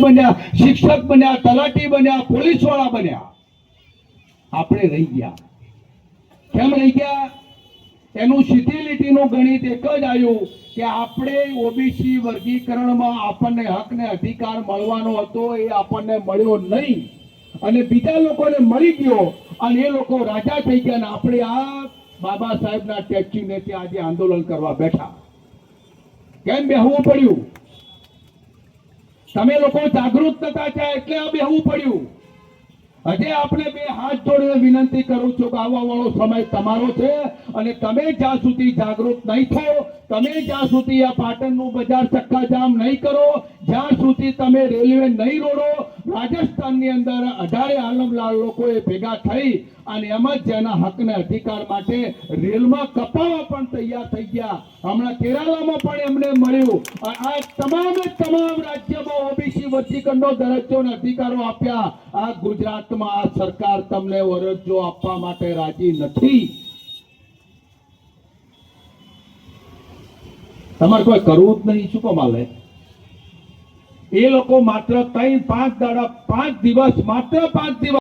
બન્યા, શિક્ષક બન્યા, તલાટી બન્યા, પોલીસ વાળા બન્યા, આપણે રહી ગયા. કેમ રહી ગયા? એનું સીધી લીટીનું ગણિત એક જ આવ્યું કે આપણે ઓબીસી વર્ગીકરણમાં આપણને હક ને અધિકાર મળવાનો હતો, એ આપણને મળ્યો નહીં અને બીજા લોકોને મળી ગયો અને એ લોકો રાજા થઈ ગયા. ને આપણે આ બાબા સાહેબના ટેચ્યુને ત્યાં આજે આંદોલન કરવા બેઠા. કેમ બેહવું પડ્યું? તમે લોકો જાગૃત નતા થયા એટલે આ બેહવું પડ્યું. હજે આપણે બે હાથ જોડીને વિનંતી કરું છું કે આવવા વાળો સમય તમારો છે અને તમે જ્યાં સુધી જાગૃત નહીં થો, તમે જ્યાં સુધી આ પાટણનું બજાર ચક્કાજામ નહીં કરો, જ્યાં સુધી તમે રેલવે નહીં રોડો, રાજસ્થાનની અંદર 18 આલમલાલ લોકોએ ભેગા થઈ અને એમ જ જેના હકને અધિકાર માટે રેલમાં કપાવા પણ તૈયાર થઈ ગયા. હમણાં કેરાલામાં પણ એમને મળ્યું. આ તમામ રાજ્યમાં ઓબીસી વર્ગીકરણનો દરજ્જો અને અધિકારો આપ્યા. આ ગુજરાતમાં આ સરકાર તમને દરજ્જો આપવા માટે રાજી નથી. તમારે કોઈ કરવું જ નહીં. શું કમાલે? એ લોકો માત્ર 3-5 દાડા, 5 દિવસ, માત્ર 5 દિવસ